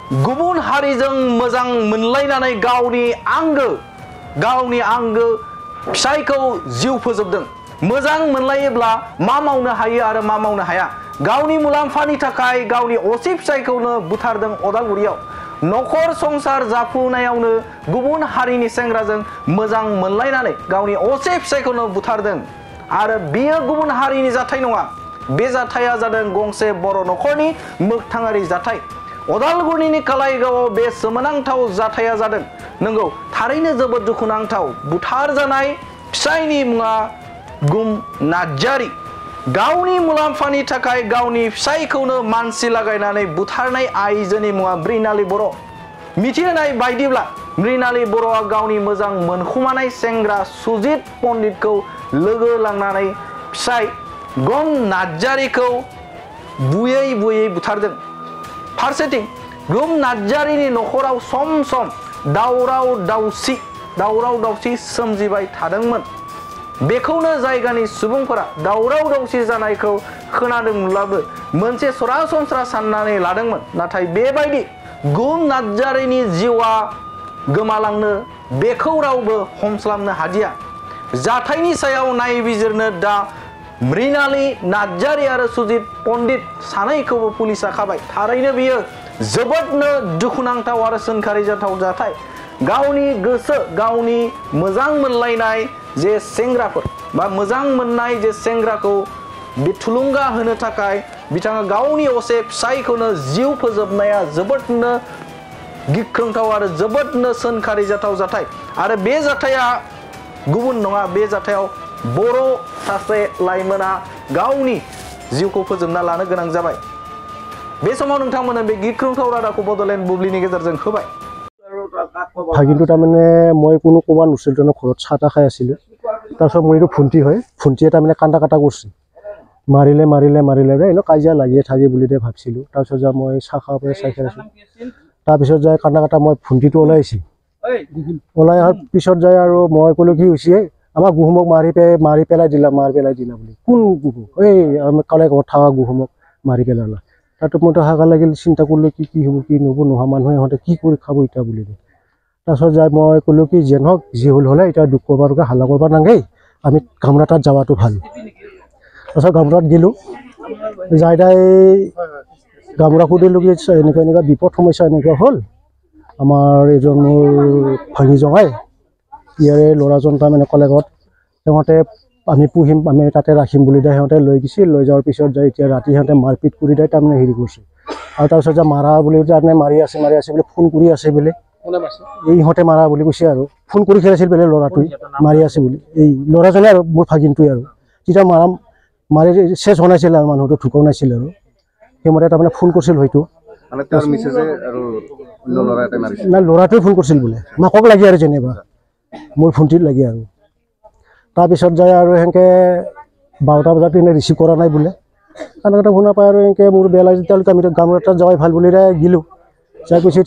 गुबुन हारिजों मोजां मोनलायनानै गावनि आंगो फिसायखौ जिउ फोजोबदों मोजां मोनलायोब्ला मा मावनो हायो आरो मा मावनो हाया गावनि मुलाम्फानि थाखाय गावनि असे फिसायखौनो बुथारदों अदालगुरियाव नखर संसार जाफुनायावनो गुबुन हारिनि सेंग्राजों मोजां मोनलायनानै गावनि असे फिसायखौनो बुथारदों आरो बियो गुबुन हारिनि जाथाय नङा बे जाथाया जादों गंसे बर' नखरनि मोगथाङारि जाथाय अदालगुरिनि कालाइगावआव बे सोमोनांथाव जाथाया जादों नंगौ थारैनो जोबोद दुखुनांथाव बुथार जानाय फिसायनि मुङा गुम नार्जारी गावनि मुलाम्फानि थाखाय गावनि फिसायखौनो मानसि लागायनानै बुथारनाय आइजोनि मुङा मृणाली बर' मिथिहोनाय बायदिब्ला मृणाली बर'आ गावनि मोजां मोनखुमानाय सेंग्रा सुजित पण्डितखौ लोगो लांनानै फिसाय गुम नार्जारीखौ बुयै बुथारदों फारसेथिं गुम नार्जारीनि नखराव सम सम दावराव दावसि सोमजिबाय थादोंमोन बेखौनो जायगानि सुबुंफोरा दावराव दावसि जानायखौ खोनादोंमोनब्लाबो मोनसे सरासनस्रा साननानै लादोंमोन नाथाय बेबायदि गुम नार्जारीनि जिउआ गोमालांनो बेखौ रावबो हमस्लाबनो हादिया जाथायनि सायाव नायबिजिरनो दा मृणाली नार्जारी आरो सुजित पण्डित सानैखौबो पुलिसा खाबाय थारैनो बियो जोबोदनो दुखुनांथाव आरो सोंखारि जाथाव जाथाय गावनि गोसो गावनि मोजां मोनलायनाय जे सेंग्राफोर बा मोजां मोननाय जे सेंग्राखौ बे थुलुंगा होनो थाखाय बिथाङा गावनि असे फिसायखौनो जिउ फोजोबनाया जोबोदनो गिख्रंथाव आरो जोबोदनो सोंखारि जाथाव जाथाय आरो बे जाथाया गुबुन नङा बे जाथायाव बर' सासे लाइमोना गावनि जिउखौ फोजोबना लानो गोनां जाबाय बे समाव नोंथांमोना बे गिख्रंथाव रादाखौ बड'लेण्ड बुब्लिनि गेजेरजों होबाय भागिनটো তাৰমানে মই কোনো ক'ব নোৱাৰিছিলোঁ তেনে ঘৰত চাহ তাহ খাই আছিলোঁ তাৰপিছত মোৰ এইটো ভণ্টি হয় ভণ্টিয়ে তাৰমানে কান্দা কাটা কৰিছে মাৰিলে এনেও কাজিয়া লাগিয়ে থাকে বুলি ভাবিছিলোঁ তাৰপিছত যায় মই চাহ খাব চাই খাই আছোঁ তাৰপিছত যায় কান্দা কাটা মই ভণ্টিটো ওলাই আহিছিল ওলাই অহাৰ পিছত যায় আৰু মই ক'লোঁ কি হৈছে আমাৰ গুহুমক মাৰি পেলাই দিলা বুলি কোন গুহু এই আমি কালাইগাঁৱত থকা গুহুমক মাৰি পেলালা তাতো মইতো হাগা লাগিল চিন্তা কৰিলোঁ কি হ'ব কি নহ'ব নোহোৱা মানুহে ইহঁতে কি কৰি খাব এতিয়া বুলি তাৰপিছত যায় মই ক'লোঁ কি যেন হওক যি হ'লে এতিয়া দুখ কৰিব হাল্লা কৰিব নালাগে আমি গামৰা তাত যোৱাটো ভাল তাৰপিছত গামৰাত গ'লোঁ যাই গামৰা সুধিলোঁ কি এনেকুৱা বিপদ সমস্যা এনেকুৱা হ'ল আমাৰ এজন মোৰ ভাঙি জঙাই ইয়াৰে ল'ৰাজন তাৰমানে কলেজত সিহঁতে আমি পুহিম আমি তাতে ৰাখিম বুলি সিহঁতে লৈ গৈছিল লৈ যোৱাৰ পিছত যায় এতিয়া ৰাতি সিহঁতে মাৰপিট কৰি দিয়ে তাৰমানে হেৰি কৰিছে আৰু তাৰপিছত যে মাৰা বুলি তাৰমানে মাৰি আছে বুলি ফোন কৰি আছে বোলে এই ইহঁতে মাৰা বুলি কৈছে আৰু ফোন কৰি খেলাইছিল বোলে ল'ৰাটোৱে মাৰি আছে বুলি এই ল'ৰাজনে আৰু মোৰ ভাগিনটোৱে আৰু তেতিয়া মাৰি চেচ বনাইছিল আৰু মানুহটো ঢুকাও নাছিল আৰু সেইমতে তাৰমানে ফোন কৰিছিল হয়তো নাই ল'ৰাটোৱে ফোন কৰিছিল বোলে মাকক লাগে আৰু যেনিবা মোৰ ভণ্টিত লাগে আৰু তাৰপিছত যায় আৰু সেনেকৈ 12টা বজাত এনে ৰিচিভ কৰা নাই বোলে কাণতে শুনা পাই আৰু এনেকৈ মোৰ বেয়া লাগিছিল তেওঁলোকে আমি গামৰা তাত যাৱাই ভাল বুলি গ'লোঁ যাই কৈছে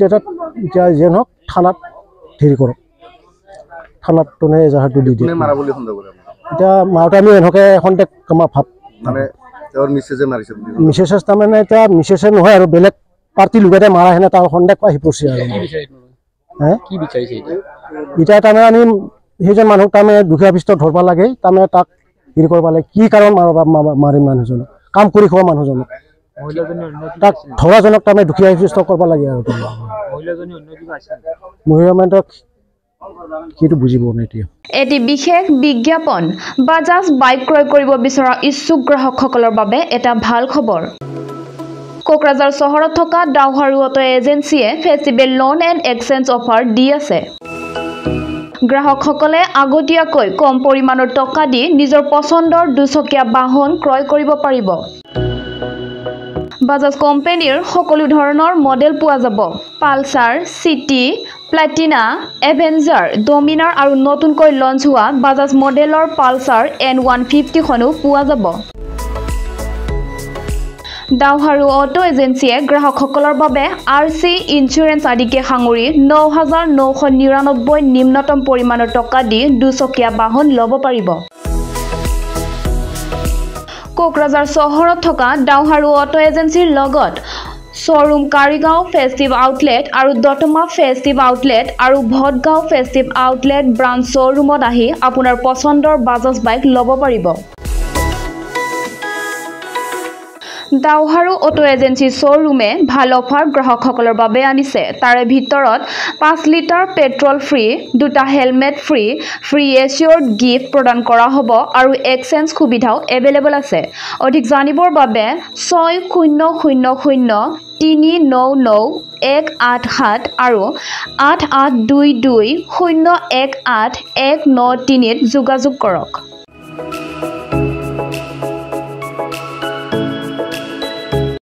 এতিয়া যেন হওক থানাত হেৰি কৰক থানাত তোনে এজাহাৰটো দি দিয়ে এতিয়া মাৰোঁতে আমি এনেকৈ সন্দেহ আমাৰ ভাৱ মিছেছে তাৰমানে এতিয়া মিছেছে নহয় আৰু বেলেগ পাৰ্টি লোকেতে মাৰা হেনে তাৰ সন্দেহ আহি পৰিছে আৰু এতিয়া তাৰমানে আমি সেইজন মানুহক তাৰমানে দুখীয়া পিষ্টত ধৰিব লাগে তাৰমানে তাক হেৰি কৰিব লাগে কি কাৰণ মাৰিম মানুহজনক কাম কৰি খোৱা মানুহজনক তাক ধৰাজনক তাৰমানে দুখীয়া পিষ্ট কৰিব লাগে আৰু মহিলা মানুহক সেইটো বুজিব নাই এতিয়া এটি বিশেষ বিজ্ঞাপন বাজাজ বাইক ক্ৰয় কৰিব বিচৰা ইচ্ছুক গ্ৰাহকসকলৰ বাবে এটা ভাল খবৰ কোকৰাঝাৰ চহৰত থকা ডাউহাৰু অটো এজেন্সিয়ে festival loan and exchange offer দি আছে গ্ৰাহকসকলে আগতীয়াকৈ কম পৰিমাণৰ টকা দি নিজৰ পছন্দৰ দুচকীয়া বাহন ক্ৰয় কৰিব পাৰিব বাজাজ কোম্পানীৰ সকলো ধৰণৰ মডেল পোৱা যাব পালসাৰ সিটি প্লাটিনা এভেঞ্জাৰ ডমিনাৰ আৰু নতুনকৈ লঞ্চ হোৱা বাজাজ মডেলৰ পালসাৰ N150 খনো পোৱা যাব ডাউহাৰু অটো এজেন্সিয়ে গ্ৰাহকসকলৰ বাবে RC ইন্স্যুৰেন্স আদিকে সাঙুৰি 9,999 নিম্নতম পৰিমাণৰ টকা দি দুচকীয়া বাহন ল'ব পাৰিব কোকৰাঝাৰ চহৰত থকা ডাউহাৰু অটো এজেন্সিৰ লগত শ্ব'ৰুম কাৰিগাঁও ফেষ্টিভ আউটলেট আৰু দতমা ফেষ্টিভ আউটলেট আৰু ভটগাঁও ফেষ্টিভ আউটলেট ব্ৰাঞ্চ শ্ব'ৰুমত আহি আপোনাৰ পচন্দৰ বাজাজ বাইক ল'ব পাৰিব। দাউহাৰু অটো এজেঞ্চি শ্ব'ৰুমে ভাল অফাৰ গ্ৰাহকসকলৰ বাবে আনিছে। তাৰে ভিতৰত 5 লিটাৰ পেট্ৰল ফ্ৰী, 2টা হেলমেট ফ্ৰী, ফ্ৰী এচিয়ৰ্ড গিফ্ট প্ৰদান কৰা হ'ব আৰু এক্সচেঞ্জ সুবিধাও এভেইলেবল আছে। অধিক জানিবৰ বাবে 6000-399-187 আৰু 8822-018-193 যোগাযোগ কৰক।